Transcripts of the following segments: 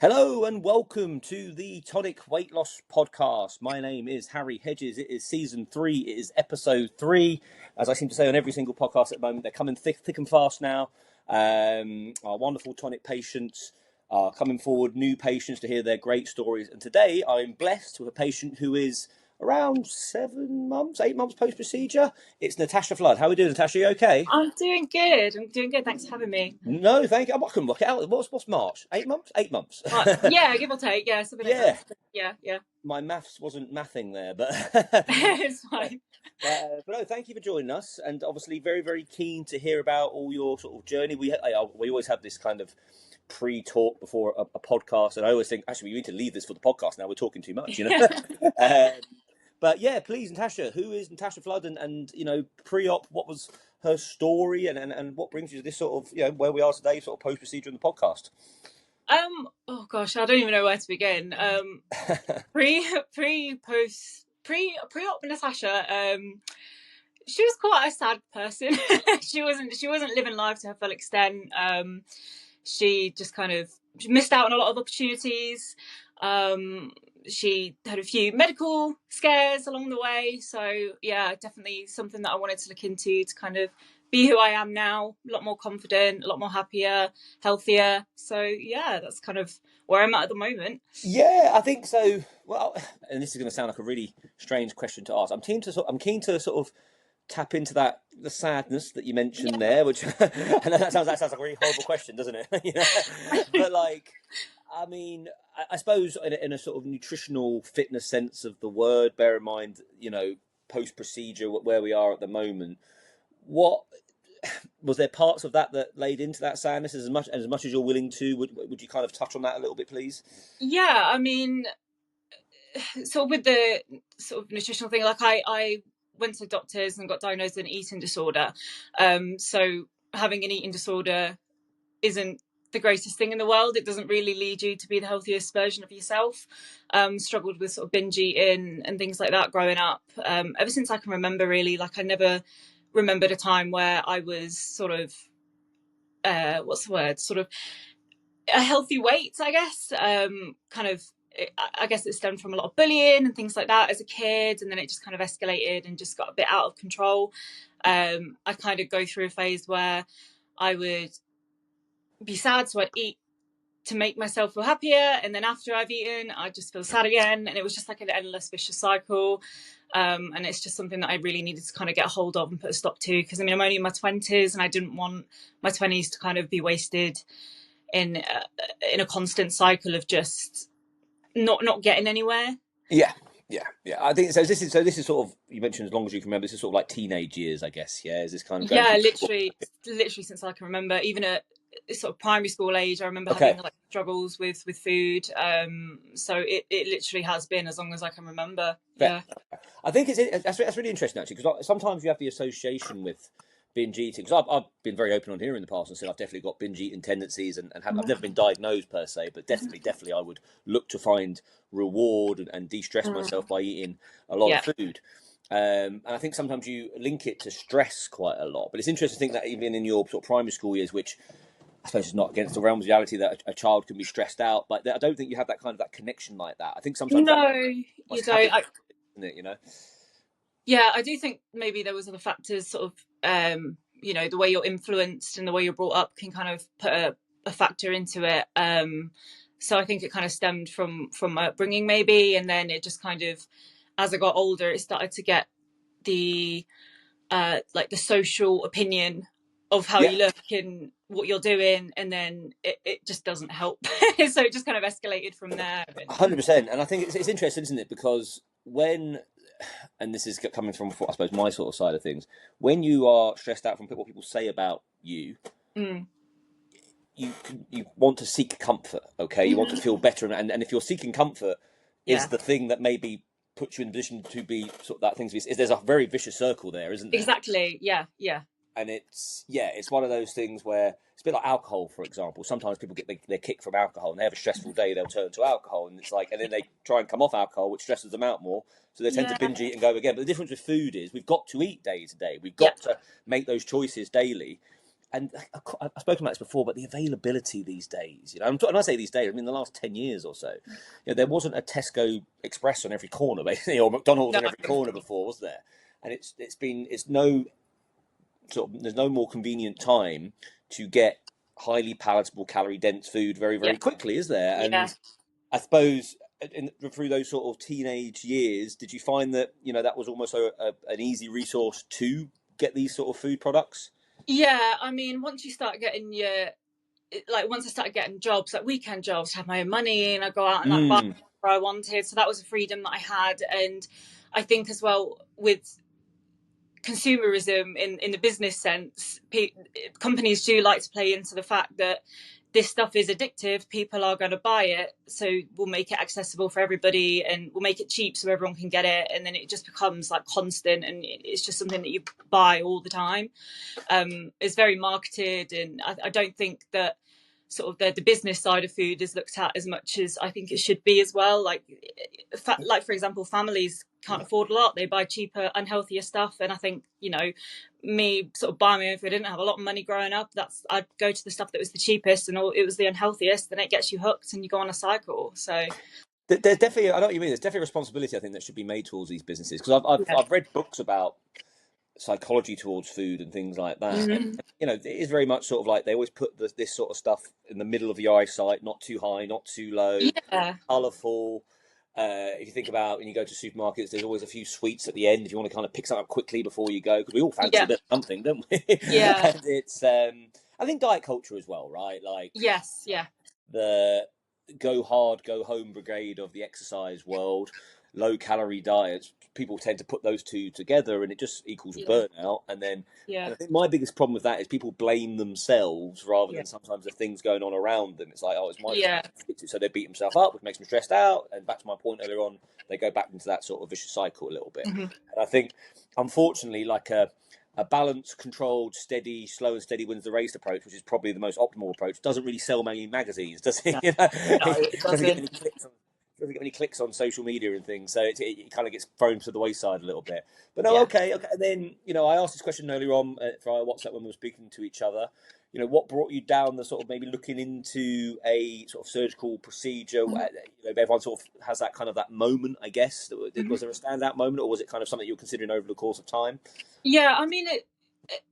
Hello and welcome to the Tonic Weight Loss Podcast. My name is Harry Hedges. It is season 3. It is episode 3. As I seem to say on every single podcast at the moment, they're coming thick and fast now. Our wonderful tonic patients are coming forward, new patients to hear their great stories. And today I'm blessed with a patient who is around 8 months post-procedure. It's Natasha Flood. How are we doing, Natasha? Are you okay? I'm doing good. Thanks for having me. No, thank you. I couldn't work it out. What's March? 8 months? 8 months. Yeah, give or take. Yeah, something like Yeah. that. Yeah. My maths wasn't mathing there, but It's fine. but no, thank you for joining us, and obviously very keen to hear about all your sort of journey. We always have this kind of pre-talk before a podcast, and I always think actually we need to leave this for the podcast. Now we're talking too much, you know. But yeah, please, Natasha, who is Natasha Flood, and pre-op, what was her story, and what brings you to this sort of where we are today, sort of post-procedure in the podcast. Oh gosh, I don't even know where to begin. Pre-op Natasha. She was quite a sad person. She wasn't living life to her full extent. She just she missed out on a lot of opportunities. She had a few medical scares along the way. So yeah, definitely something that I wanted to look into to kind of be who I am now, a lot more confident, a lot more happier, healthier. So yeah, that's kind of where I'm at the moment. Yeah, I think so. Well, and this is going to sound like a really strange question to ask. I'm keen to sort of tap into the sadness that you mentioned there, which I know that sounds like a really horrible question, doesn't it? But I mean, I suppose in a sort of nutritional fitness sense of the word, bear in mind, post procedure where we are at the moment. What was there parts of that laid into that sadness as much as you're willing to? Would you kind of touch on that a little bit, please? Yeah, I mean, so with the sort of nutritional thing, like I went to doctors and got diagnosed with an eating disorder. So having an eating disorder isn't the greatest thing in the world. It doesn't really lead you to be the healthiest version of yourself. Struggled with sort of binge eating and things like that growing up. Ever since I can remember, really, like I never remembered a time where I was sort of, what's the word? Sort of a healthy weight, I guess. I guess it stemmed from a lot of bullying and things like that as a kid, and then it just kind of escalated and just got a bit out of control. I kind of go through a phase where I would be sad, so I'd eat to make myself feel happier, and then after I've eaten I just feel sad again, and it was just like an endless vicious cycle. And it's just something that I really needed to kind of get a hold of and put a stop to, because I mean I'm only in my 20s and I didn't want my 20s to kind of be wasted in a constant cycle of just not getting anywhere. Yeah. I think so. This is sort of, you mentioned as long as you can remember. This is sort of like teenage years, I guess. Yeah, is this kind of literally since I can remember. Even at sort of primary school age, I remember having like struggles with food. So it literally has been as long as I can remember. Yeah, I think that's really interesting actually, because sometimes you have the association with binge eating, because I've been very open on here in the past and said I've definitely got binge eating tendencies, and I've never been diagnosed per se, but definitely I would look to find reward and de-stress myself by eating a lot of food. And I think sometimes you link it to stress quite a lot, but it's interesting to think that even in your sort of primary school years, which I suppose it's not against the realms of reality that a child can be stressed out, but I don't think you have that connection like that. I think sometimes you don't. Yeah, I do think maybe there was other factors, sort of, the way you're influenced and the way you're brought up can kind of put a factor into it. So I think it kind of stemmed from my upbringing maybe, and then it just kind of, as I got older, it started to get the like the social opinion of how you look and what you're doing, and then it just doesn't help. So it just kind of escalated from there. 100%. And I think it's interesting, isn't it? Because and this is coming from, I suppose, my sort of side of things, when you are stressed out from what people say about you, you want to seek comfort, okay? You want to feel better, and if you're seeking comfort is the thing that maybe puts you in a position to be sort of that thing. There's a very vicious circle there, isn't there? Exactly. Yeah. And it's one of those things where it's a bit like alcohol, for example. Sometimes people get their kick from alcohol, and they have a stressful day, they'll turn to alcohol, and it's like, and then they try and come off alcohol, which stresses them out more, so they tend to binge eat and go again. But the difference with food is we've got to eat day to day. We've got to make those choices daily, and I've spoken about this before, but the availability these days, you know, and I say these days, I mean the last 10 years or so, you know, there wasn't a Tesco Express on every corner, basically, or McDonald's No. on every corner before, was there? And it's no sort of, there's no more convenient time to get highly palatable, calorie dense food very, very quickly, is there? Yeah. And I suppose through those sort of teenage years, did you find that, you know, that was almost an easy resource to get these sort of food products? Yeah, I mean, once you start getting once I started getting jobs, like weekend jobs, have my own money, and I go out and like buy whatever I wanted. So that was a freedom that I had. And I think as well with consumerism in the business sense, companies do like to play into the fact that this stuff is addictive, people are going to buy it, so we'll make it accessible for everybody and we'll make it cheap so everyone can get it, and then it just becomes like constant and it's just something that you buy all the time. It's very marketed, and I don't think that sort of the business side of food is looked at as much as I think it should be as well. Like for example, families can't afford a lot, they buy cheaper, unhealthier stuff, and I think, you know, me sort of buying my own food, I didn't have a lot of money growing up, I'd go to the stuff that was the cheapest and it was the unhealthiest, and it gets you hooked and you go on a cycle. So there's definitely, I know what you mean, there's definitely a responsibility, I think, that should be made towards these businesses, because I've read books about psychology towards food and things like that. Mm-hmm. And, you know, it is very much sort of like they always put this sort of stuff in the middle of your eyesight, not too high, not too low, colourful. If you think about when you go to supermarkets, there's always a few sweets at the end if you want to kind of pick something up quickly before you go, because we all fancy a bit of something, don't we? And it's I think diet culture as well, right? Like the go hard, go home brigade of the exercise world, low calorie diets, people tend to put those two together and it just equals burnout. And then and I think my biggest problem with that is people blame themselves rather than sometimes the things going on around them. It's like, oh, it's my fault. So they beat themselves up, which makes them stressed out. And back to my point earlier on, they go back into that sort of vicious cycle a little bit. And I think, unfortunately, like a balanced, controlled, steady, slow and steady wins the race approach, which is probably the most optimal approach, doesn't really sell many magazines, does it? You know? No, it doesn't get any clicks on social media and things, so it kind of gets thrown to the wayside a little bit. But no, okay. And then, you know, I asked this question earlier on for our WhatsApp when we were speaking to each other. You know, what brought you down the sort of maybe looking into a sort of surgical procedure? You know, everyone sort of has that kind of that moment, I guess. Was there a standout moment, or was it kind of something you were considering over the course of time? Yeah, I mean,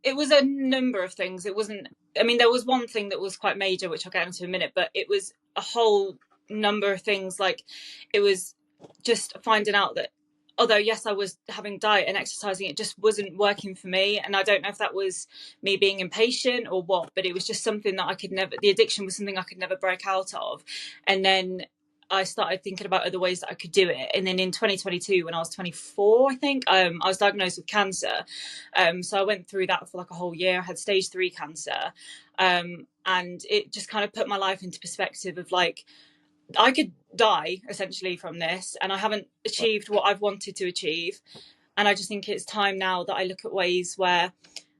it was a number of things. It wasn't, I mean, there was one thing that was quite major, which I'll get into in a minute, but it was a whole number of things. Like, it was just finding out that although, yes, I was having diet and exercising, it just wasn't working for me. And I don't know if that was me being impatient or what, but it was just something that the addiction was something I could never break out of. And then I started thinking about other ways that I could do it. And then in 2022, when I was 24, I think, I was diagnosed with cancer. So I went through that for like a whole year. I had stage 3 cancer. And it just kind of put my life into perspective of like, I could die essentially from this, and I haven't achieved what I've wanted to achieve. And I just think it's time now that I look at ways where,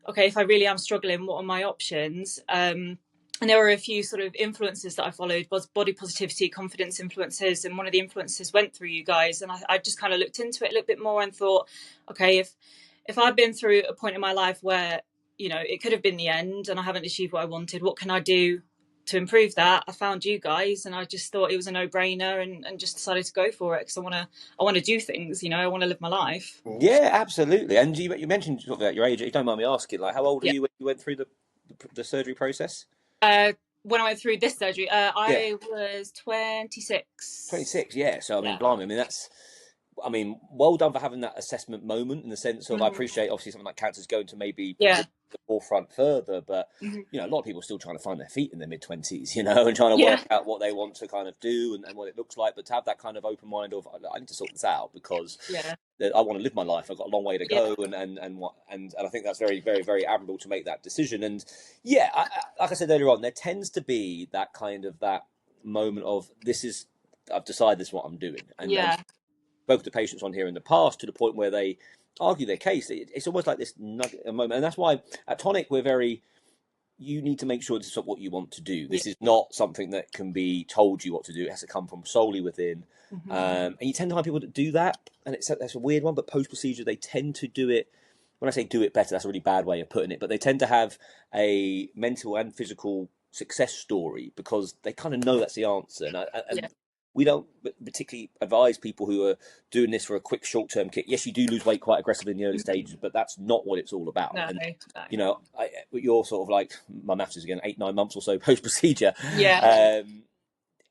okay, if I really am struggling, what are my options? And there were a few sort of influences that I followed, was body positivity, confidence influences, and one of the influences went through you guys. And I just kind of looked into it a little bit more and thought, okay, if I've been through a point in my life where, you know, it could have been the end and I haven't achieved what I wanted, what can I do to improve that? I found you guys, and I just thought it was a no-brainer, and just decided to go for it because I want to do things, you know, I want to live my life. Yeah, absolutely. And you mentioned sort of at your age. If you don't mind me asking, like, how old were you when you went through the surgery process? When I went through this surgery, I was 26. 26, yeah. So I mean, blimey, I mean, well done for having that assessment moment, in the sense of, I appreciate obviously something like cancer is going to maybe the forefront further, but you know, a lot of people are still trying to find their feet in their mid-20s, you know, and trying to work out what they want to kind of do and what it looks like. But to have that kind of open mind of, I need to sort this out because I want to live my life. I've got a long way to go, and I think that's very, very, very admirable to make that decision. And like I said earlier on, there tends to be that kind of that moment of I've decided this is what I'm doing, and spoke to patients on here in the past to the point where they argue their case. It's almost like this nugget a moment, and that's why at Tonic we're very. You need to make sure this is what you want to do. This is not something that can be told you what to do. It has to come from solely within. And you tend to find people that do that, and that's a weird one. But post procedure, they tend to do it when I say do it better, that's a really bad way of putting it, but they tend to have a mental and physical success story because they kind of know that's the answer. And we don't particularly advise people who are doing this for a quick short-term kick. Yes, you do lose weight quite aggressively in the early stages, but that's not what it's all about. No, And no. you know, you're sort of like, my maths is again 8-9 months or so post procedure. Yeah.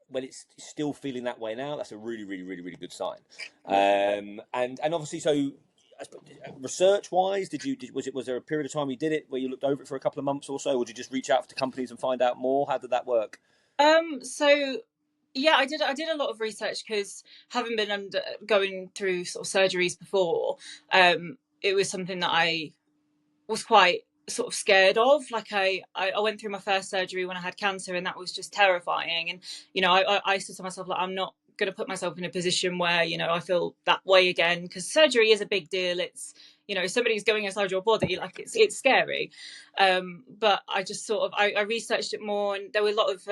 When it's still feeling that way now, that's a really, really, really, really good sign. And obviously, so research wise, was there a period of time you did it where you looked over it for a couple of months or so, or did you just reach out to companies and find out more? How did that work? So yeah, I did a lot of research because having been going through sort of surgeries before, it was something that I was quite sort of scared of. Like I went through my first surgery when I had cancer, and that was just terrifying. And you know, I said to myself, like, I'm not going to put myself in a position where, you know, I feel that way again, because surgery is a big deal. It's, you know, somebody's going inside your body, like it's scary. But I just sort of I researched it more, and there were a lot of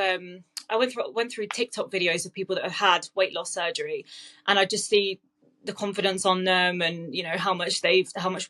I went through TikTok videos of people that have had weight loss surgery, and I just see the confidence on them, and you know how much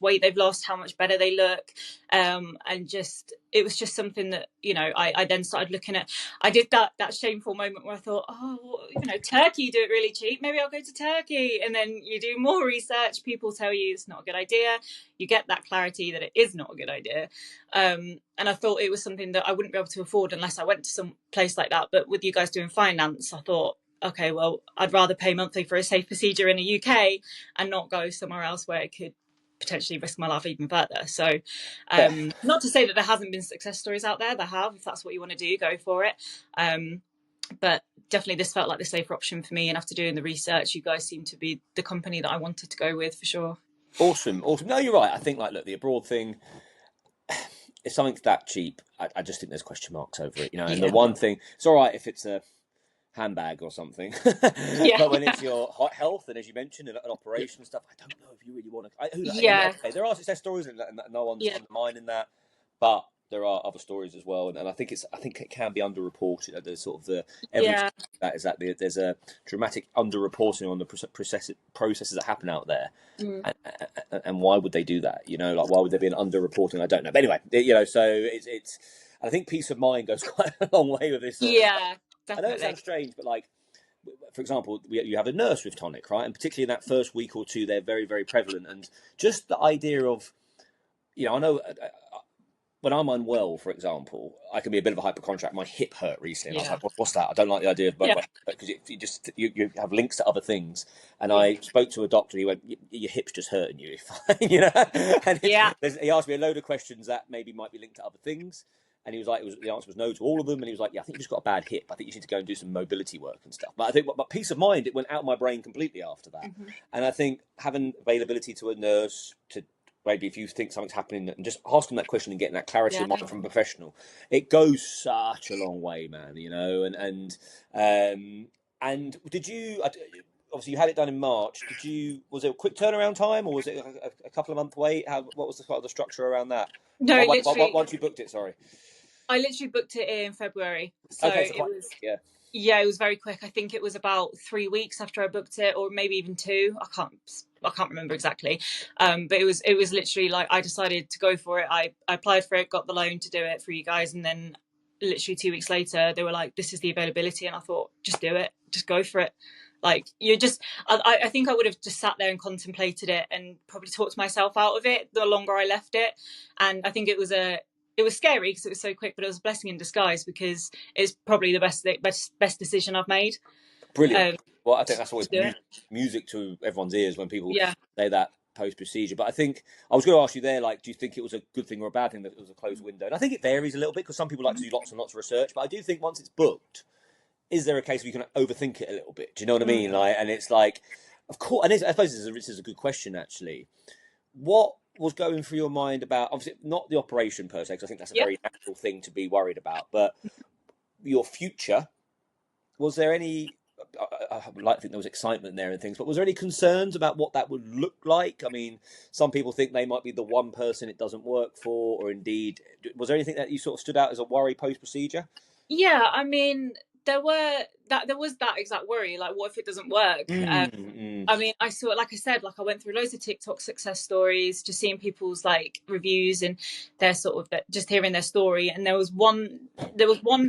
weight they've lost, how much better they look, and just it was just something that, you know, I then started looking at. I did that shameful moment where I thought, oh, well, you know, Turkey do it really cheap, maybe I'll go to Turkey. And then you do more research, people tell you it's not a good idea, you get that clarity that it is not a good idea. And I thought it was something that I wouldn't be able to afford unless I went to some place like that. But with you guys doing finance, I thought, okay, well, I'd rather pay monthly for a safe procedure in the UK and not go somewhere else where it could potentially risk my life even further. So not to say that there hasn't been success stories out there. There have. If that's what you want to do, go for it. But definitely this felt like the safer option for me, and after doing the research, you guys seem to be the company that I wanted to go with for sure. Awesome. No, you're right. I think, like, look, the abroad thing, if something's that cheap, I just think there's question marks over it, you know. And the one thing, it's all right if it's a handbag or something, but when it's your health and, as you mentioned, an operation and stuff, I don't know if you really want to. Okay, there are success stories, and no one's undermining that, but there are other stories as well, and I think it can be underreported. There's sort of the evidence that is that there's a dramatic underreporting on the processes that happen out there. And why would they do that? You know, like, why would there be an underreporting? I don't know. But anyway, you know, so it's. I think peace of mind goes quite a long way with this. Definitely. I know it sounds strange, but like, for example, you have a nurse with tonic, right? And particularly in that first week or two, they're very, very prevalent. And just the idea of, you know, I know when I'm unwell, for example, I can be a bit of a hypochondriac. My hip hurt recently. And I was like, what's that? I don't like the idea of because you have links to other things. And I spoke to a doctor. He went, your hip's just hurting you. You know? And he asked me a load of questions that maybe might be linked to other things. And he was like, the answer was no to all of them. And he was like, yeah, I think you've just got a bad hip. I think you need to go and do some mobility work and stuff. But I think, but peace of mind, it went out of my brain completely after that. And I think having availability to a nurse, to maybe if you think something's happening, and just ask them that question and getting that clarity of mind from a professional, it goes such a long way, man. You know, and did you? Obviously, you had it done in March. Was it a quick turnaround time, or was it a couple of month wait? What was the structure around that? No, literally. Once you booked it, sorry. I literally booked it in February, so it was it was very quick. I think it was about 3 weeks after I booked it, or maybe even 2. I can't remember exactly. But it was literally like I decided to go for it. I applied for it, got the loan to do it for you guys, and then literally 2 weeks later they were like, "This is the availability," and I thought, just do it, just go for it. Like, you just, I think I would have just sat there and contemplated it and probably talked myself out of it the longer I left it. And I think it was scary because it was so quick, but it was a blessing in disguise because it's probably the best decision I've made. Brilliant. Well, I think that's always music to everyone's ears when people say that post procedure. But I think I was going to ask you there, like, do you think it was a good thing or a bad thing that it was a closed window? And I think it varies a little bit because some people like to do lots and lots of research. But I do think once it's booked, is there a case where you can overthink it a little bit? Do you know what I mean? Like, and it's like, of course, and I suppose this is a good question actually. What was going through your mind about, obviously not the operation per se, because I think that's a very natural thing to be worried about, but your future? Was there any? I would like to think there was excitement there and things, but was there any concerns about what that would look like? I mean, some people think they might be the one person it doesn't work for, or indeed, was there anything that you sort of stood out as a worry post procedure? Yeah, I mean, there was that exact worry, like what if it doesn't work? I mean, I saw, like I said, like I went through loads of TikTok success stories, just seeing people's like reviews and their sort of just hearing their story. And there was one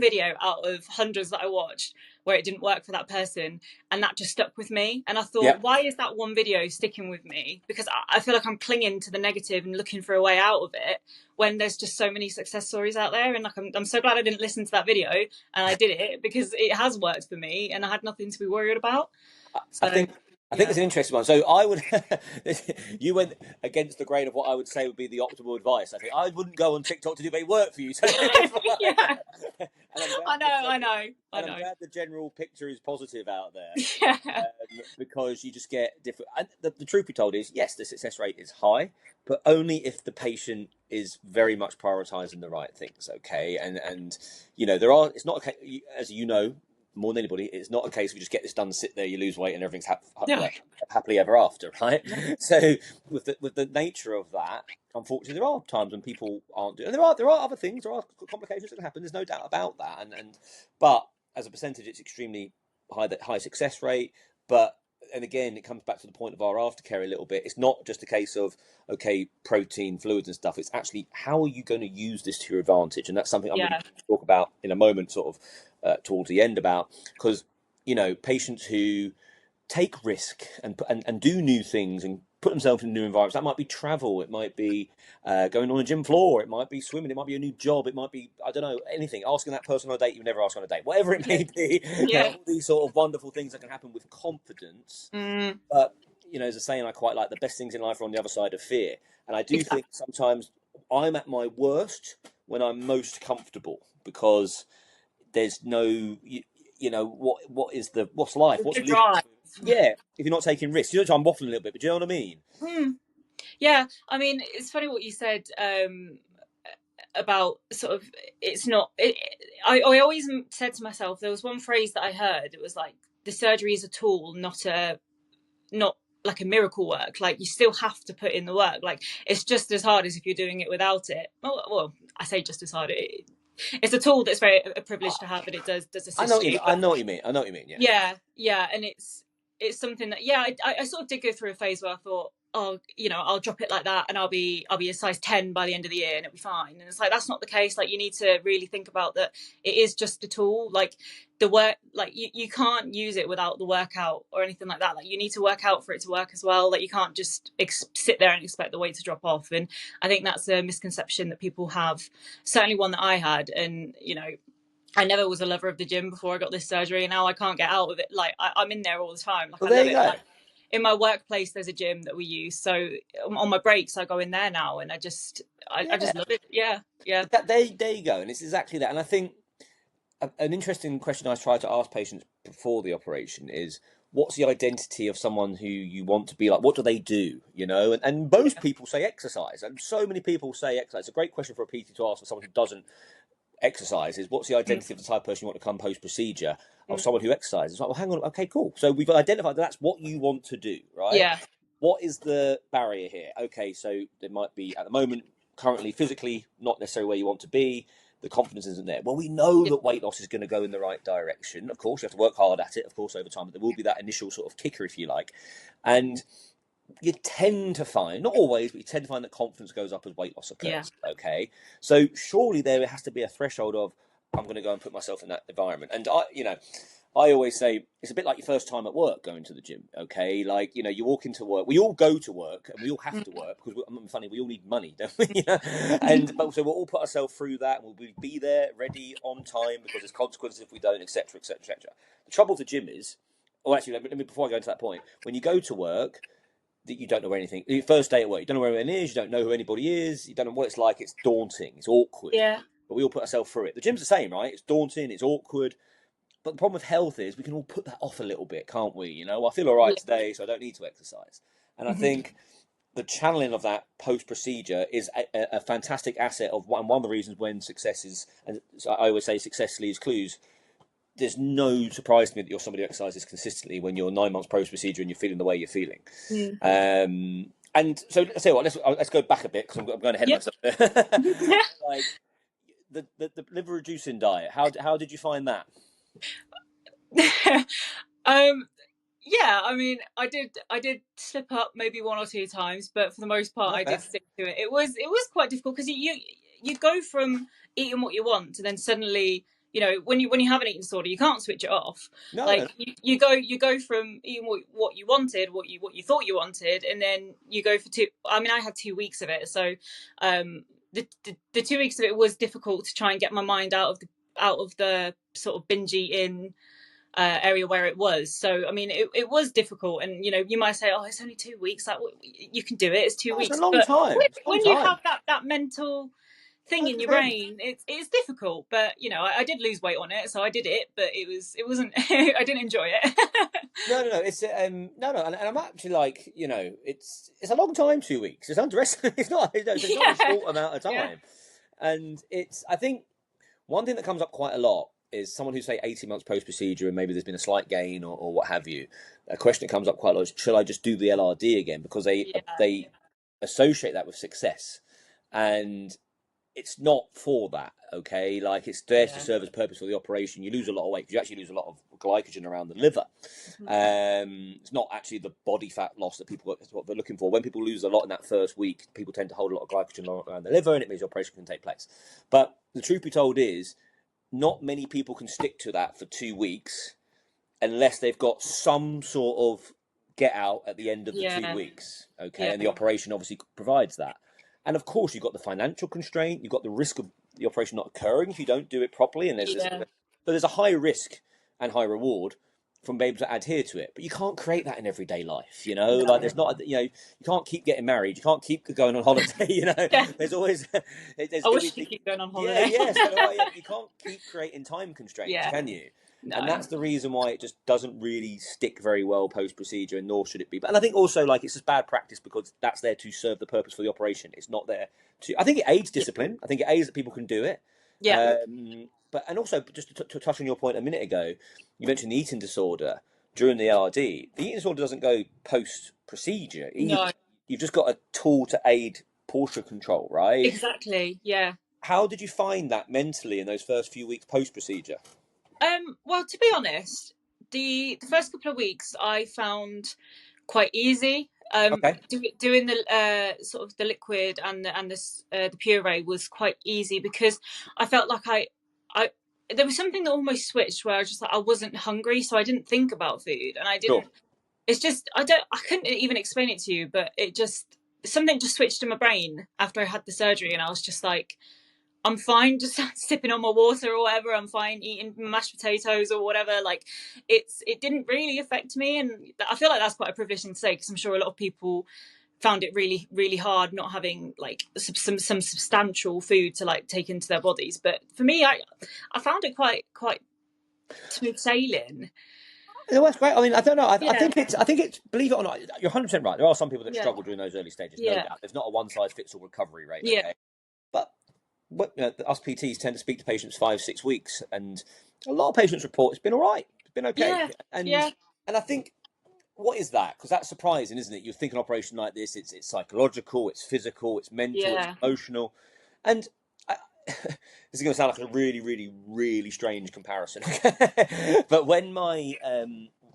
video out of hundreds that I watched where it didn't work for that person, and that just stuck with me. And I thought, why is that one video sticking with me? Because I feel like I'm clinging to the negative and looking for a way out of it when there's just so many success stories out there. And like I'm so glad I didn't listen to that video and I did it, because it has worked for me and I had nothing to be worried about. So, I think it's an interesting one. So I would, you went against the grain of what I would say would be the optimal advice. I think I wouldn't go on TikTok to do any work for you. So yeah. I know. I'm glad the general picture is positive out there. Yeah. Because you just get different. And the truth be told is, yes, the success rate is high, but only if the patient is very much prioritizing the right things. Okay, and you know it's not okay, as you know, more than anybody, it's not a case of you just get this done, sit there, you lose weight, and everything's happily ever after, right? Yeah. So with the nature of that, unfortunately, there are times when people aren't doing. And there are other things, there are complications that can happen. There's no doubt about that. But as a percentage, it's extremely high success rate. And again, it comes back to the point of our aftercare a little bit. It's not just a case of, okay, protein, fluids and stuff. It's actually, how are you going to use this to your advantage? And that's something I'm going to talk about in a moment, sort of towards the end, about, because, you know, patients who take risk and do new things and put themselves in new environments. That might be travel, it might be going on a gym floor, it might be swimming, it might be a new job, it might be, I don't know, anything, asking that person on a date you've never asked on a date, whatever it may be. All these sort of wonderful things that can happen with confidence. But, you know, as a saying I quite like, the best things in life are on the other side of fear. And I do think sometimes I'm at my worst when I'm most comfortable, because there's no, you know, what's life? What's the drive? Yeah, if you're not taking risks. You know, I'm waffling a little bit, but do you know what I mean? Yeah, I mean, it's funny what you said about sort of, it's not. I always said to myself, there was one phrase that I heard. It was like, the surgery is a tool, not like a miracle work. Like, you still have to put in the work. Like, it's just as hard as if you're doing it without it. Well, I say just as hard. It's a tool that's very a privilege to have, and it does assist you. I know what you mean. Yeah, and it's something that I sort of did go through a phase where I thought, oh, you know, I'll drop it like that and I'll be a size 10 by the end of the year and it'll be fine. And it's like, that's not the case. Like, you need to really think about that it is just a tool. Like, the work, like you can't use it without the workout or anything like that. Like, you need to work out for it to work as well. Like, you can't just sit there and expect the weight to drop off. And I think that's a misconception that people have, certainly one that I had. And, you know, I never was a lover of the gym before I got this surgery, and now I can't get out of it. Like, I'm in there all the time. Like, I love it. Like, in my workplace, there's a gym that we use, so on my breaks, I go in there now, and I just love it. Yeah. There you go, and it's exactly that. And I think an interesting question I try to ask patients before the operation is, what's the identity of someone who you want to be like? What do they do? You know, and most people say exercise, and so many people say exercise. It's a great question for a PT to ask for someone who doesn't exercise. Is what's the identity of the type of person you want to come post procedure of someone who exercises? It's like, well, hang on, okay, cool. So we've identified that's what you want to do, right? Yeah. What is the barrier here? Okay, so there might be, at the moment, currently physically not necessarily where you want to be. The confidence isn't there. Well, we know that weight loss is going to go in the right direction. Of course, you have to work hard at it, of course, over time, but there will be that initial sort of kicker, if you like. And you tend to find, not always, but you tend to find that confidence goes up as weight loss occurs. Yeah. Okay, so surely there has to be a threshold of, I'm going to go and put myself in that environment. And I always say it's a bit like your first time at work going to the gym. Okay, like, you know, you walk into work. We all go to work, and we all have to work because I'm funny. We all need money, don't we? But so we'll all put ourselves through that, and we'll be there, ready, on time, because there's consequences if we don't, etc., etc., etc. The trouble with the gym is, actually, let me before I go into that point, when you go to work, that you don't know where anything. Your first day at work, you don't know where anyone is. You don't know who anybody is. You don't know what it's like. It's daunting. It's awkward. Yeah. But we all put ourselves through it. The gym's the same, right? It's daunting. It's awkward. But the problem with health is we can all put that off a little bit, can't we? You know, I feel all right today, so I don't need to exercise. And I think the channeling of that post-procedure is a fantastic asset of one of the reasons when success is, and I always say success leaves clues. There's no surprise to me that you're somebody who exercises consistently when you're 9 months post-procedure and you're feeling the way you're feeling. And so let's say what, let's go back a bit, because I'm going ahead of myself. Like the liver reducing diet, how did you find that? um, yeah, I mean, I did slip up maybe one or two times, but for the most part, No, I fair. did stick to it. It was quite difficult because you go from eating what you want to then suddenly, you know, when you have an eating disorder, you can't switch it off. No, no, Like you go from eating what you wanted, what you thought you wanted, and then you go for two. I mean, I had 2 weeks of it, so the 2 weeks of it was difficult to try and get my mind out of the sort of binge eating area where it was. So I mean, it was difficult, and you know, you might say, "Oh, it's only 2 weeks. Like you can do it. It's two no, it's a weeks." long But time. It's a long when you time. have that mental thing in your 100%. brain, it's difficult. But you know, I did lose weight on it, so I did it. But it wasn't. I didn't enjoy it. No, no, no. It's no, no, and I'm actually like, it's a long time. 2 weeks. It's underestimated. It's not a Yeah, short amount of yeah, time, and I think one thing that comes up quite a lot is someone who say 18 months post procedure and maybe there's been a slight gain or what have you. A question that comes up quite a lot is, should I just do the LRD again? Because yeah, they associate that with success, and it's not for that, okay? Like, it's there to yeah. serve as purpose for the operation. You lose a lot of weight. You actually lose a lot of glycogen around the liver. Mhm. It's not actually the body fat loss that people is what they're looking for. When people lose a lot in that first week, people tend to hold a lot of glycogen around the liver, and it means the operation can take place. But the truth be told is, not many people can stick to that for 2 weeks unless they've got some sort of get out at the end of the two Yeah, weeks. Okay, yeah, and the operation obviously provides that. And of course, you've got the financial constraint. You've got the risk of the operation not occurring if you don't do it properly. And yeah. but there's a high risk and high reward from being able to adhere to it. But you can't create that in everyday life. Like, No. there's not. You can't keep getting married. You can't keep going on holiday. Yeah. There's always there's I going wish to I be could keep going on yeah, holiday. yeah, so do I. Yeah, you can't keep creating time constraints, Yeah. can you? And No. that's the reason why it just doesn't really stick very well post procedure, and nor should it be. And I think also, like, it's just bad practice because that's there to serve the purpose for the operation. It's not there to. I think it aids Yeah. discipline. I think it aids that people can do it. Yeah. But and also, just to touch on your point a minute ago, you mentioned the eating disorder during the RD. The eating disorder doesn't go post procedure either. No. You've just got a tool to aid portion control, right? Exactly. Yeah. How did you find that mentally in those first few weeks post procedure? Well, to be honest, the first couple of weeks I found quite easy. Okay, Doing the sort of the liquid and the puree was quite easy because I felt like I there was something that almost switched where I was just like I wasn't hungry, so I didn't think about food, and I sure. didn't. It's just I couldn't even explain it to you, but it just something just switched in my brain after I had the surgery, and I was just like I'm fine just sipping on my water or whatever. I'm fine eating mashed potatoes or whatever. Like it didn't really affect me, and I feel like that's quite a privileged thing to say because I'm sure a lot of people found it really really hard not having like some substantial food to like take into their bodies. But for me, I found it quite smooth sailing. Yeah, that's great. I mean, I don't know. I Yeah, think it's. Believe it or not, you're 100% right. There are some people that yeah, struggle during those early stages, no yeah, doubt. There's not a one size fits all recovery rate. yeah, Okay, but us PTs tend to speak to patients 5 6 weeks, and a lot of patients report it's been all right, it's been okay, yeah, and yeah, I think what is that? Because that's surprising, isn't it? You think an operation like this, it's psychological, it's physical, it's mental, it's yeah, emotional, and I, this is going to sound like a really, really, really strange comparison. But when my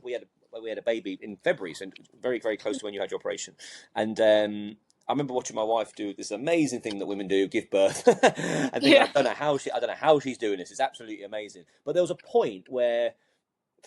we had a baby in February, so very, very close to when you had your operation, and I remember watching my wife do this amazing thing that women do, give birth, and thinking, yeah, I don't know how she's doing this. It's absolutely amazing. But there was a point where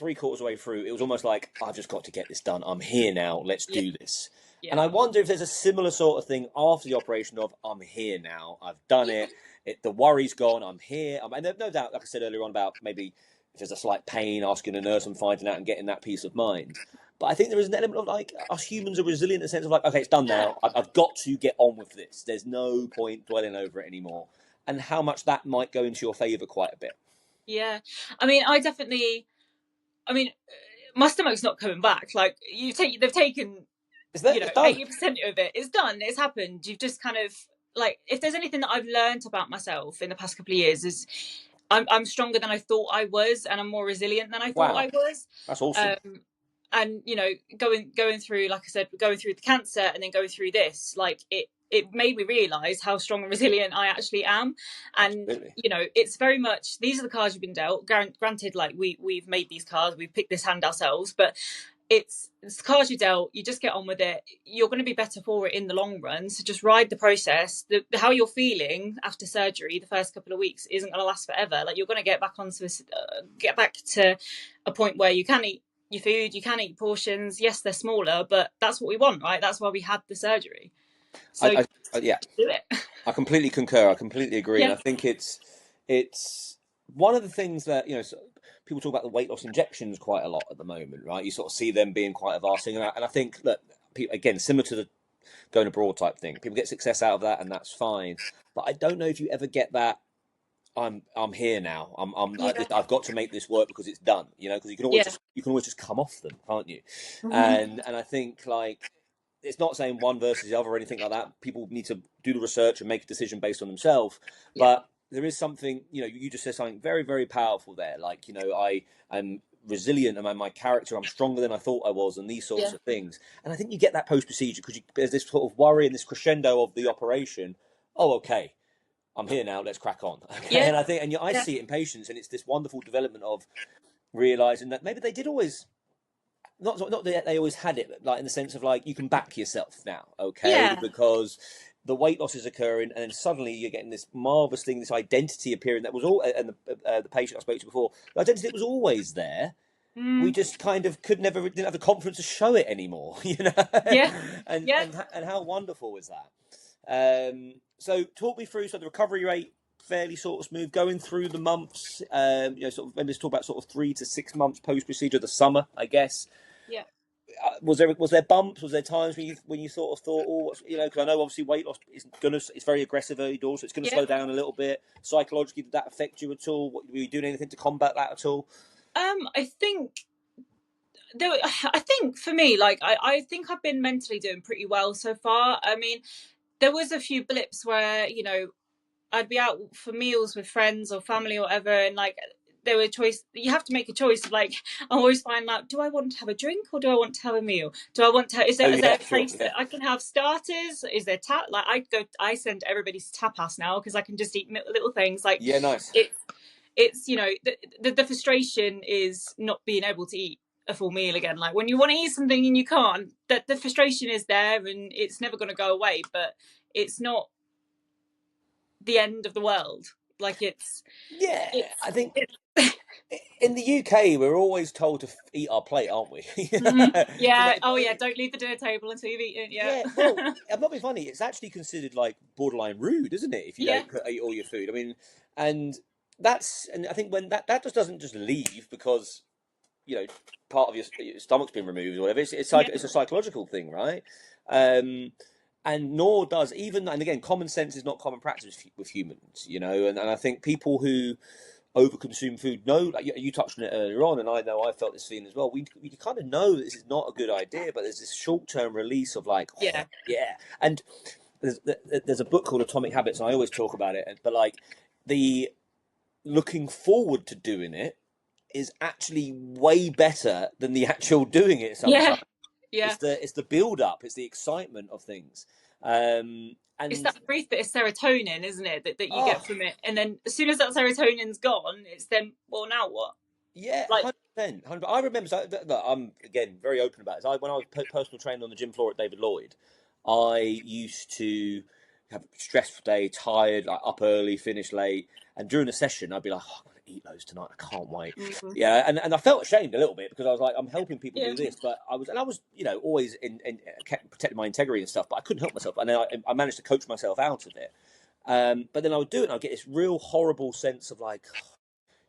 3/4 way through, it was almost like, I've just got to get this done. I'm here now. Let's yeah, do this. And yeah, I wonder if there's a similar sort of thing after the operation of, I'm here now. I've done yeah, it. The worry's gone. I'm here. And there's no doubt, like I said earlier on, about maybe if there's a slight pain, asking a nurse and finding out and getting that peace of mind. But I think there is an element of, like, us humans are resilient in the sense of, like, okay, it's done now. I've got to get on with this. There's no point dwelling over it anymore. And how much that might go into your favour quite a bit. yeah. I mean, I definitely. I mean, my stomach's not coming back. Like they've taken, Is that it's done? 80% of it. It's done. It's happened. You've just kind of like, if there's anything that I've learned about myself in the past couple of years is I'm stronger than I thought I was, and I'm more resilient than I thought Wow. I was. That's awesome. And going through, like I said, going through the cancer and then going through this, like it made me realize how strong and resilient I actually am. And Absolutely. you know, it's very much, these are the cards you've been dealt. Granted, like we've made these cards, we've picked this hand ourselves, but it's the cards you dealt. You just get on with it. You're going to be better for it in the long run. So just ride the process. How you're feeling after surgery the first couple of weeks isn't going to last forever. Like, you're going to get back get back to a point where you can eat your food, you can eat portions. Yes, they're smaller, but that's what we want, right? That's why we had the surgery. So Yeah, do it. I completely concur. I completely agree, and Yeah. I think it's one of the things that, you know, people talk about the weight loss injections quite a lot at the moment, right? You sort of see them being quite a vast thing, and I think that people, again, similar to the going abroad type thing, people get success out of that, and that's fine. But I don't know if you ever get that. I'm here now. Yeah. I've got to make this work because it's done. You know, because Yeah. you can always just come off them, can't you? Mhm. And I think, like, it's not saying one versus the other or anything like that. People need to do the research and make a decision based on themselves. Yeah. But there is something, you know, you just said something very, very powerful there. Like, you know, I am resilient and my character, I'm stronger than I thought I was, and these sorts Yeah. of things. And I think you get that post procedure because there's this sort of worry and this crescendo of the operation. Oh, okay, I'm here now. Let's crack on. Okay, Yeah. and I think, I Yeah. see it in patients, and it's this wonderful development of realizing that maybe they did always not that they always had it, but like in the sense of like you can back yourself now, okay, Yeah. because the weight loss is occurring, and then suddenly you're getting this marvelous thing, this identity appearing that was all, and the patient I spoke to before, the identity that was always there. We Mm. just kind of didn't have the confidence to show it anymore, you know. Yeah. and Yeah. and how wonderful is that? So talk me through. So the recovery rate fairly sort of smooth going through the months. You know, sort of maybe let's talk about sort of 3 to 6 months post procedure, the summer, I guess. Yeah. Was there bumps? Was there times when you sort of thought, oh, you know, because I know obviously weight loss it's very aggressive early doors, so it's gonna Yeah. slow down a little bit. Psychologically, did that affect you at all? Were you doing anything to combat that at all? I think I think for me, like I think I've been mentally doing pretty well so far. I mean, there was a few blips where, you know, I'd be out for meals with friends or family or whatever, and like there were choice. You have to make a choice of like, I always find out, do I want to have a drink or do I want to have a meal? Do I want to? Oh Is there yeah, a sure, place yeah, that I can have starters? Is there like I send everybody's tapas now because I can just eat little things like yeah, nice. it. It's, you know, the frustration is not being able to eat a full meal again. Like when you want to eat something and you can't, that the frustration is there and it's never going to go away. But it's not the end of the world. Like Yeah, it's I think in the UK we're always told to eat our plate, aren't we? From yeah. like, Oh yeah, don't leave the dinner table until you've eaten. Yeah. yeah, well, I'm not being funny. It's actually considered like borderline rude, isn't it, if you Yeah. don't eat all your food? I mean, and and I think when that just doesn't just leave because, you know, part of your stomach's been removed or whatever. Yeah. It's a psychological thing, right? Um, and nor does even, and again, common sense is not common practice with humans, you know. And I think people who overconsume food know, like you touched on it earlier on, and I know I felt this feeling as well. We kind of know that this is not a good idea, but there's this short term release of like, oh, Yeah. yeah. And there's a book called Atomic Habits, and I always talk about it. But like the looking forward to doing it is actually way better than the actual doing it Yeah. sometimes. Yeah. It's the build up, it's the excitement of things. It's And that brief bit of serotonin, isn't it, that you oh get from it, and then as soon as that serotonin's gone, it's then, well, now what? yeah, Like 100%. I remember. So, I'm again very open about it. So when I was personal trainer on the gym floor at David Lloyd, I used to have a stressful day, tired, like up early, finish late, and during the session, I'd be like, oh, I'm going to eat loads tonight. I can't wait. mm, Yeah, and I felt ashamed a little bit because I was like, I'm helping people yeah. do this, but I was, you know, always in protecting my integrity and stuff, but I couldn't help myself, and then I managed to coach myself out of it. But then I would do it, and I'd get this real horrible sense of like,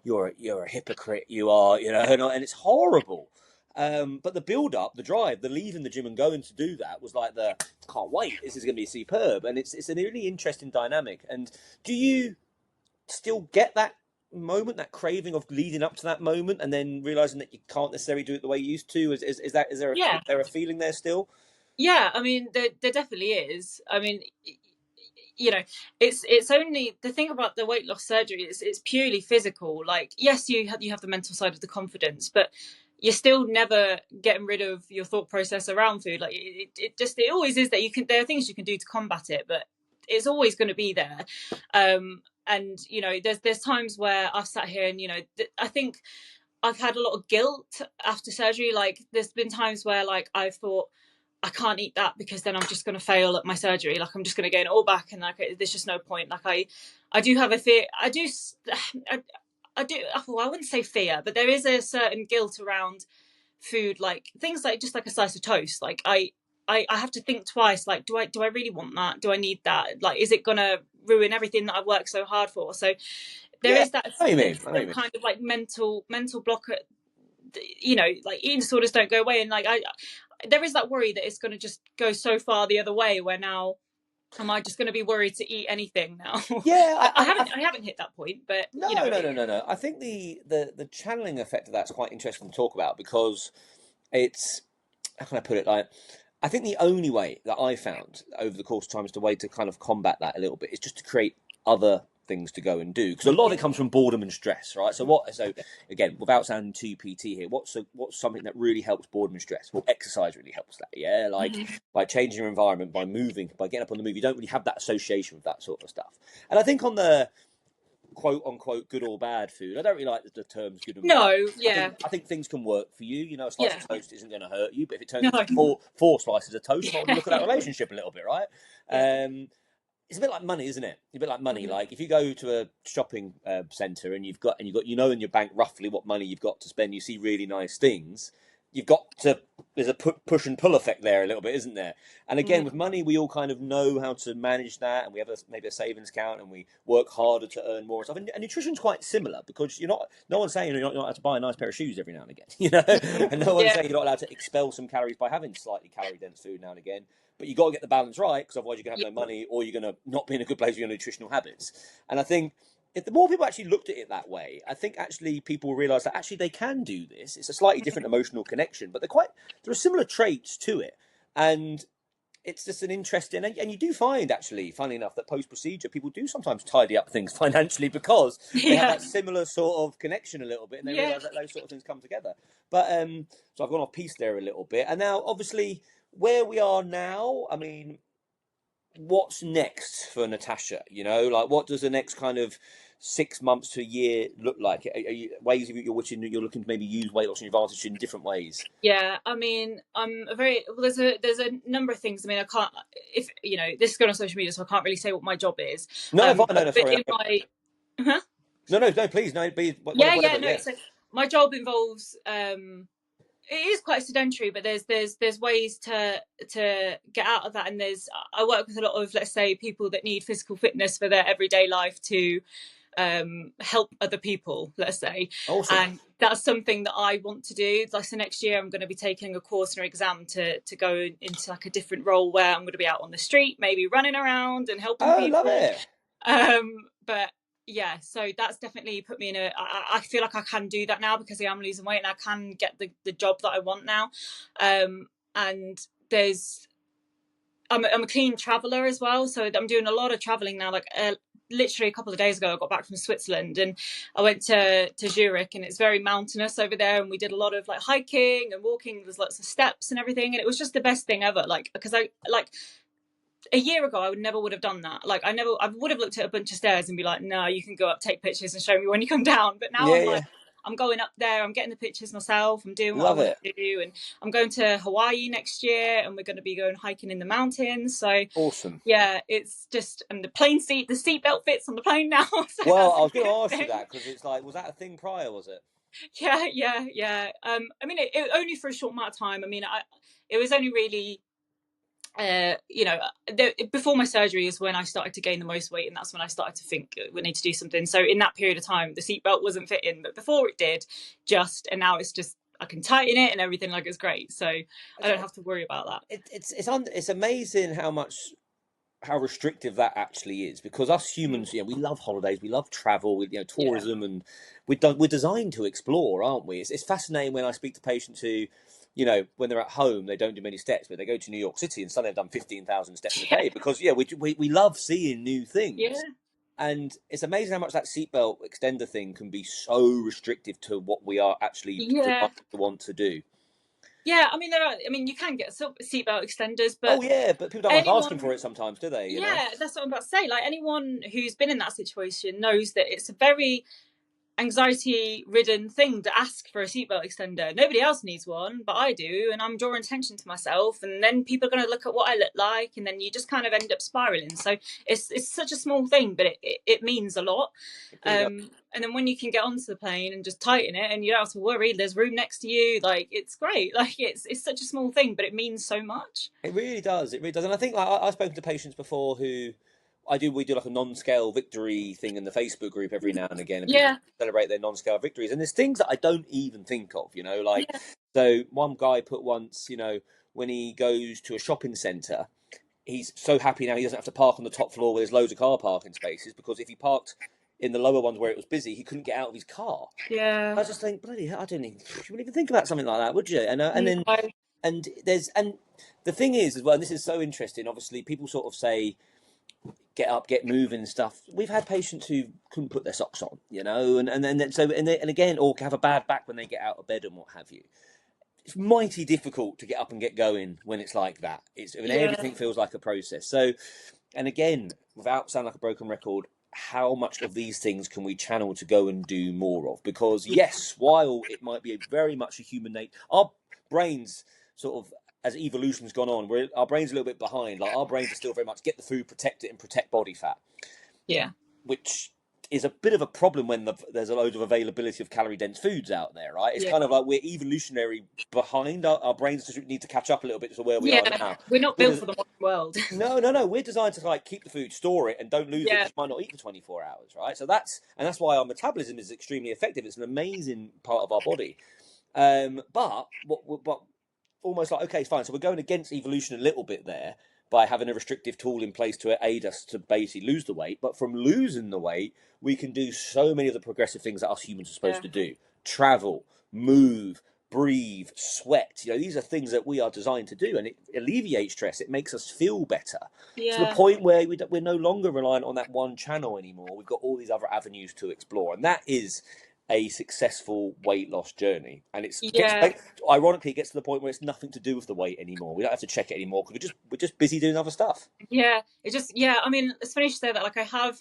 you're a hypocrite, you are, you know, and it's horrible. But the build up, the drive, the leaving the gym and going to do that was like the can't wait. This is going to be superb, and it's a really interesting dynamic. And do you still get that moment, that craving of leading up to that moment, and then realizing that you can't necessarily do it the way you used to? Yeah. Is there a feeling there still? Yeah, I mean, there definitely is. I mean, you know, it's only the thing about the weight loss surgery is it's purely physical. Like, yes, you have the mental side of the confidence, but you're still never getting rid of your thought process around food. Like it always is that there are things you can do to combat it, but it's always going to be there. And there's times where I've sat here and I think I've had a lot of guilt after surgery. Like there's been times where like I've thought, I can't eat that because then I'm just going to fail at my surgery. Like I'm just going to gain it all back, and like there's just no point. Like I do have a fear. I do. Well, I wouldn't say fear, but there is a certain guilt around food, like things like just like a slice of toast. Like I have to think twice. Like, do I really want that? Do I need that? Like, is it gonna ruin everything that I've worked so hard for? So there is that kind of like mental block. Like eating disorders don't go away, and like there is that worry that it's going to just go so far the other way. Where now, am I just going to be worried to eat anything now? Yeah, I haven't hit that point, but no. I think the channeling effect of that's quite interesting to talk about, because it's, how can I put it, like, I think the only way that I found over the course of time is the way to kind of combat that a little bit is just to create other things to go and do, because a lot of it comes from boredom and stress, right? So again, without sounding too PT here, what's something that really helps boredom and stress? Well, exercise really helps that, yeah, like by changing your environment, by moving, by getting up on the move, you don't really have that association with that sort of stuff. And I think on the quote unquote good or bad food, I don't really like the terms good and bad. I think things can work for you. A slice of toast isn't going to hurt you, but if it turns into four slices of toast, you might want to look at that relationship a little bit, right? It's a bit like money, isn't it? It's a bit like money. Like if you go to a shopping centre and you've got in your bank roughly what money you've got to spend, you see really nice things. There's a push and pull effect there a little bit, isn't there? And again, with money, we all kind of know how to manage that, and we have maybe a savings account, and we work harder to earn more and stuff. And nutrition's quite similar, because no one's saying you're not allowed to buy a nice pair of shoes every now and again, and no one's saying you're not allowed to expel some calories by having slightly calorie dense food now and again. But you got to get the balance right, because otherwise you're going to have no money, or you're going to not be in a good place with your nutritional habits. And I think if the more people actually looked at it that way, I think actually people will realise that actually they can do this. It's a slightly different emotional connection, but there are similar traits to it. And it's just an interesting, and you do find actually, funnily enough, that post-procedure people do sometimes tidy up things financially, because they have that similar sort of connection a little bit, and they realise that those sort of things come together. But so I've gone off piece there a little bit. And now, obviously, where we are now, I mean, what's next for Natasha? Like, what does the next kind of 6 months to a year look like? Are you ways you're looking to maybe use weight loss and advantage in different ways? Yeah, I mean, there's a number of things. I mean, I can't, if this is going on social media, so I can't really say what my job is. No, sorry. No, please, no. So my job involves it is quite sedentary, but there's ways to get out of that, and I work with a lot of, let's say, people that need physical fitness for their everyday life to help other people, let's say. Awesome. And that's something that I want to do. Like, so next year I'm going to be taking a course and an exam to go into like a different role, where I'm going to be out on the street, maybe running around and helping people. Love it. But yeah, so that's definitely put me in I feel like I can do that now, because I am losing weight and I can get the job that I want now. And I'm a keen traveller as well, so I'm doing a lot of travelling now. Like literally a couple of days ago, I got back from Switzerland and I went to Zurich, and it's very mountainous over there, and we did a lot of like hiking and walking. There's lots of steps and everything, and it was just the best thing ever. Like, because a year ago, I never would have done that. Like, I would have looked at a bunch of stairs and be like, no, you can go up, take pictures and show me when you come down. But now I'm going up there, I'm getting the pictures myself, I'm doing what I want to do. And I'm going to Hawaii next year, and we're going to be going hiking in the mountains. So awesome. Yeah, it's just, and the seatbelt fits on the plane now. So well, I was going to ask you that, because it's like, was that a thing prior, was it? Yeah. I mean, it only for a short amount of time. I mean, it was only really, before my surgery is when I started to gain the most weight, and that's when I started to think we need to do something. So in that period of time, the seatbelt wasn't fitting, but before it did, and now it's just, I can tighten it and everything, like it's great. So I don't have to worry about that. It's amazing how restrictive that actually is, because us humans, we love holidays, we love travel, tourism, and we're designed to explore, aren't we? It's fascinating when I speak to patients who, when they're at home, they don't do many steps, but they go to New York City and suddenly they've done 15,000 steps a day, because we love seeing new things. And it's amazing how much that seatbelt extender thing can be so restrictive to what we are actually Yeah. designed to want to do. Yeah, I mean, you can get seatbelt extenders, Oh but yeah, but people don't like asking anyone, for it sometimes, do they? You know. yeah, that's what I'm about to say. Like, anyone who's been in that situation knows that it's a very anxiety ridden thing to ask for a seatbelt extender. Nobody else needs one, but I do, and I'm drawing attention to myself, and then people are going to look at what I look like, and then you just kind of end up spiraling. So it's such a small thing, but it means a lot. Really And then when you can get onto the plane and just tighten it, and you don't have to worry, there's room next to you, like, it's great. Like, it's such a small thing, but it means so much. It really does. It really does. And I think like, I've spoken to patients before who we do like a non-scale victory thing in the Facebook group every now and again, and people Yeah. celebrate their non-scale victories. And there's things that I don't even think of, you know, like Yeah. so one guy put once, you know, when he goes to a shopping centre, he's so happy now he doesn't have to park on the top floor where there's loads of car parking spaces, because if he parked in the lower ones where it was busy, he couldn't get out of his car. Yeah. I just think, bloody hell, you wouldn't even think about something like that, would you? And then No. and the thing is as well, and this is so interesting. Obviously, people sort of say, get up, get moving, and stuff. We've had patients who couldn't put their socks on, you know, and again, or have a bad back when they get out of bed and what have you. It's mighty difficult to get up and get going when it's like that. Everything feels like a process. So, and again, without sounding like a broken record, how much of these things can we channel to go and do more of? Because yes, while it might be very much a human nature, our brains sort of, as evolution's gone on, our brains are a little bit behind. Like, our brains are still very much get the food, protect it, and protect body fat. Yeah. Which is a bit of a problem when there's a load of availability of calorie dense foods out there, right? It's kind of like we're evolutionary behind. Our brains just need to catch up a little bit to where we are now. We're not built for the modern world. No. We're designed to like keep the food, store it, and don't lose it because you might not eat for 24 hours, right? So that's why our metabolism is extremely effective. It's an amazing part of our body. But almost like, okay, fine. So we're going against evolution a little bit there by having a restrictive tool in place to aid us to basically lose the weight. But from losing the weight, we can do so many of the progressive things that us humans are supposed to do: travel, move, breathe, sweat. You know, these are things that we are designed to do, and it alleviates stress. It makes us feel better to the point where we're no longer reliant on that one channel anymore. We've got all these other avenues to explore, and that is a successful weight loss journey. And ironically, it gets to the point where it's nothing to do with the weight anymore. We don't have to check it anymore because we're just busy doing other stuff. I mean, it's funny to say that. Like, I have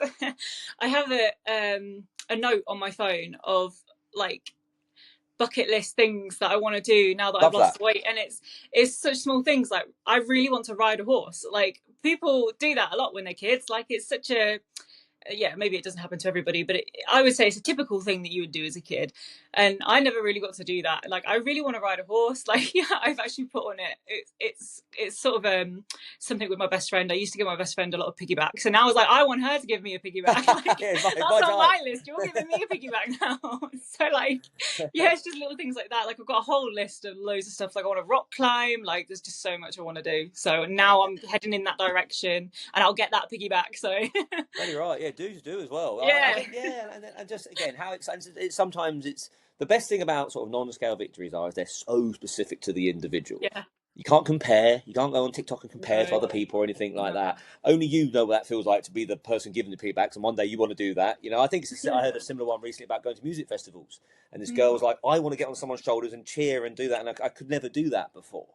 I have a note on my phone of like bucket list things that I want to do now that I've lost weight, and it's such small things. Like, I really want to ride a horse. Like, people do that a lot when they're kids. Like, it's such a maybe it doesn't happen to everybody, but I would say it's a typical thing that you would do as a kid, and I never really got to do that. Like, I really want to ride a horse. Like, I've actually put on it. It's sort of something with my best friend. I used to give my best friend a lot of piggybacks, and now I was like, I want her to give me a piggyback. Like, that's on my list. You're giving me a piggyback now. So, like, it's just little things like that. Like, I've got a whole list of loads of stuff. Like, I want to rock climb. Like, there's just so much I want to do. So now I'm heading in that direction, and I'll get that piggyback. So Really right, yeah, do as well. Yeah. And just again, how it's sometimes it's the best thing about sort of non-scale victories is they're so specific to the individual. Yeah. You can't compare. You can't go on TikTok and compare to other people or anything like that. Only you know what that feels like to be the person giving the piggybacks, and one day you want to do that. You know, I think I heard a similar one recently about going to music festivals, and this girl was like, I want to get on someone's shoulders and cheer and do that, and I could never do that before.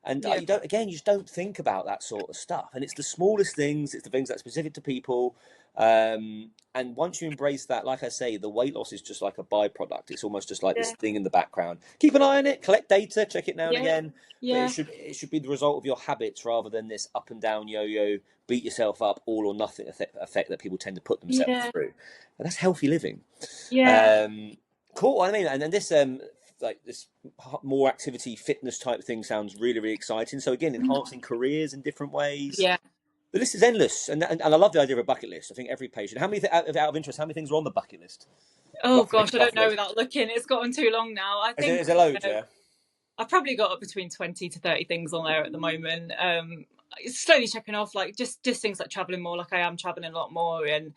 And you just don't think about that sort of stuff. And it's the smallest things. It's the things that are specific to people. And once you embrace that, like I say, the weight loss is just like a byproduct. It's almost just like this thing in the background. Keep an eye on it, collect data, check it now and again. But it should be the result of your habits rather than this up and down yo-yo, beat yourself up, all or nothing effect that people tend to put themselves through. And that's healthy living. Cool. I mean, and then this like this more activity fitness type thing sounds really, really exciting. So again, enhancing careers in different ways. The list is endless, and I love the idea of a bucket list. I think every patient. How many out of interest? How many things are on the bucket list? Oh gosh, I don't know without looking. It's gotten too long now. I think is there loads? Yeah, I've probably got between 20 to 30 things on there at the moment. Slowly checking off, like just things like traveling more. Like, I am traveling a lot more, and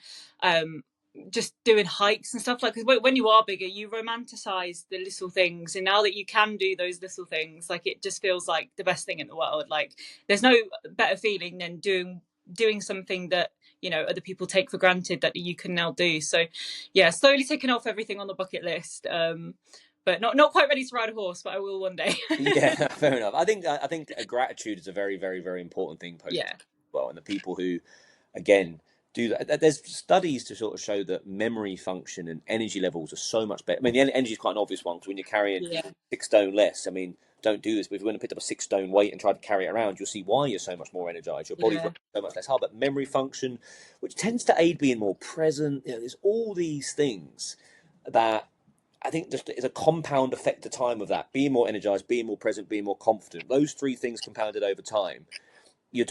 just doing hikes and stuff. Like, because when you are bigger, you romanticize the little things, and now that you can do those little things, like, it just feels like the best thing in the world. Like, there's no better feeling than doing doing something that, you know, other people take for granted that you can now do. So yeah, slowly ticking off everything on the bucket list. But not quite ready to ride a horse, but I will one day. Yeah, fair enough. I think gratitude is a very, very, very important thing post Yeah. well, and the people who, again, do that. There's studies to sort of show that memory function and energy levels are so much better. I mean, the energy is quite an obvious one because when you're carrying 6 stone less, I mean, don't do this. But if you went and picked up a 6 stone weight and tried to carry it around, you'll see why you're so much more energized. Your body's working so much less hard. But memory function, which tends to aid being more present, you know, there's all these things that I think just is a compound effect to time of that. Being more energized, being more present, being more confident. Those 3 things compounded over time, your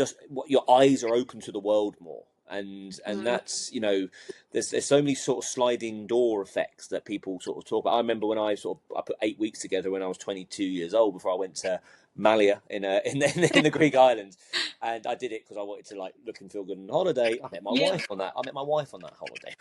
eyes are open to the world more. And that's, you know, there's so many sort of sliding door effects that people sort of talk about. I remember when I put 8 weeks together when I was 22 years old before I went to Malia in the Greek islands, and I did it because I wanted to like look and feel good on holiday. I met my wife on that. holiday,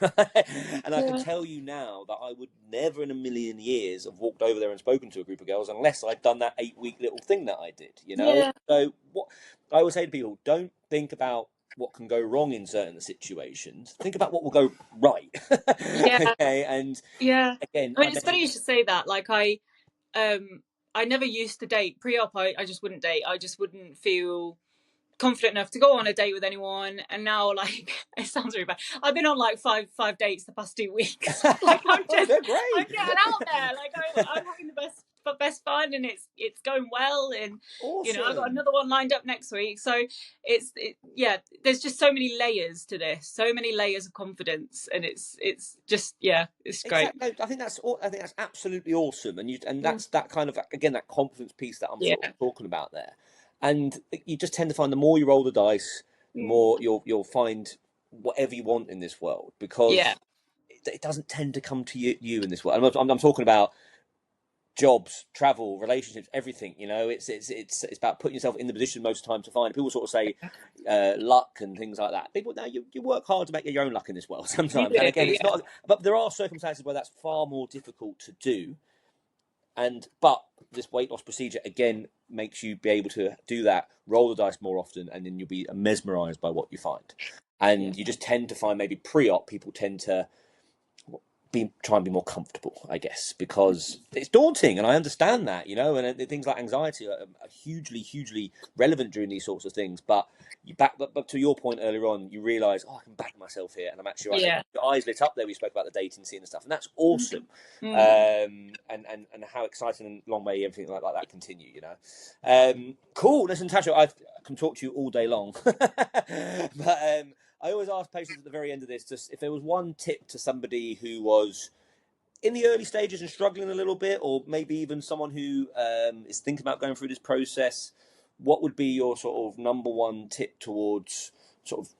and I can tell you now that I would never in a million years have walked over there and spoken to a group of girls unless I'd done that 8-week little thing that I did. You know, so what I always say to people: don't think about what can go wrong in certain situations. Think about what will go right. Okay, and again, I mean, it's funny you should say that. Like I never used to date pre-op. I just wouldn't date. I just wouldn't feel confident enough to go on a date with anyone. And now, like, it sounds really bad. I've been on like five dates the past 2 weeks. Like I'm getting out there. Like I'm having the best fun, and it's going well. And you know, I've got another one lined up next week. So there's just so many layers to this, so many layers of confidence, and it's just it's great. Exactly. I think that's absolutely awesome, and that's that kind of, again, that confidence piece that I'm sort of talking about there. And you just tend to find the more you roll the dice, the more you'll find whatever you want in this world, because it doesn't tend to come to you in this world. I'm talking about jobs, travel, relationships, everything. You know, it's about putting yourself in the position most of the time to find. People sort of say luck and things like that. People, now you work hard to make your own luck in this world sometimes. And again, it's not. But there are circumstances where that's far more difficult to do. But this weight loss procedure again makes you be able to do that, roll the dice more often, and then you'll be mesmerized by what you find. And you just tend to find, maybe pre-op, people tend to try and be more comfortable, I guess, because it's daunting, and I understand that, you know, and things like anxiety are hugely relevant during these sorts of things. But but to your point earlier on, you realise, I can back myself here, and I'm actually right. Yeah. Your eyes lit up there. We spoke about the dating scene and stuff, and that's awesome. And how exciting and long may everything like that continue, you know. Cool. Listen, Natasha, I can talk to you all day long, but I always ask patients at the very end of this, just if there was one tip to somebody who was in the early stages and struggling a little bit, or maybe even someone who is thinking about going through this process, what would be your sort of number one tip towards sort of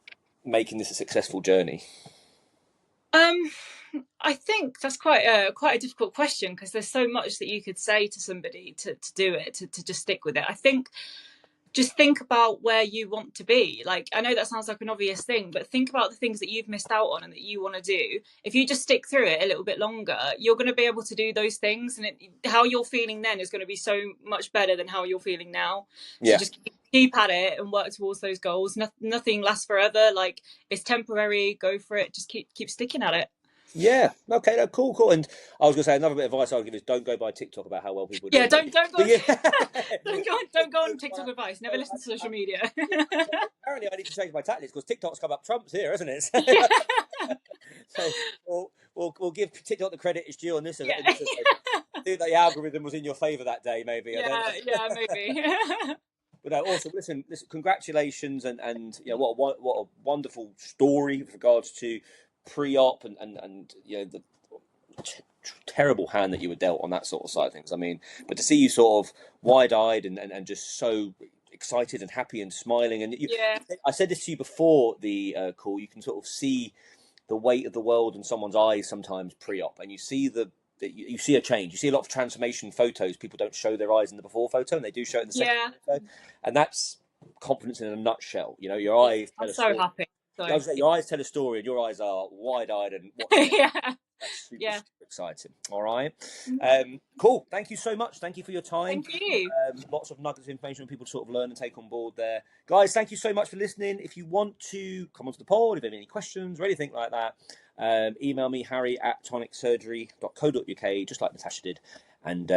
making this a successful journey? I think that's quite a difficult question, because there's so much that you could say to somebody to do it, to just stick with it. I think just think about where you want to be. Like, I know that sounds like an obvious thing, but think about the things that you've missed out on and that you want to do. If you just stick through it a little bit longer, you're going to be able to do those things, and how you're feeling then is going to be so much better than how you're feeling now. So just keep at it and work towards those goals. Nothing lasts forever. Like, it's temporary. Go for it. Just keep sticking at it. Yeah. Okay. No, cool. And I was going to say, another bit of advice I would give is don't go by TikTok about how well people do. Yeah. Don't go. Don't go on TikTok advice. Never listen to social media. Apparently, I need to change my tactics because TikTok's come up trumps here, isn't it? So we'll give TikTok the credit it's due on this. I think the algorithm was in your favour that day, maybe. Yeah, maybe. But no, awesome. Listen, congratulations, and you know, what a wonderful story with regards to pre-op and you know, the terrible hand that you were dealt on that sort of side of things. I mean, but to see you sort of wide-eyed and just so excited and happy and smiling, and I said this to you before the call, you can sort of see the weight of the world in someone's eyes sometimes pre-op, and you see you see a change. You see a lot of transformation photos. People don't show their eyes in the before photo, and they do show it in the second photo, and that's confidence in a nutshell. You know, your eyes. I'm so happy. Your eyes tell a story, and your eyes are wide-eyed and That's super, Yeah. super exciting. All right. Cool. Thank you so much. Thank you for your time. Thank you. Lots of nuggets of information for people to sort of learn and take on board there. Guys, thank you so much for listening. If you want to come onto the pod, if you have any questions or anything like that, email me, harry@tonicsurgery.co.uk, just like Natasha did, and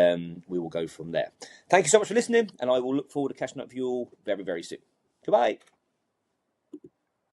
we will go from there. Thank you so much for listening, and I will look forward to catching up with you all very, very soon. Goodbye.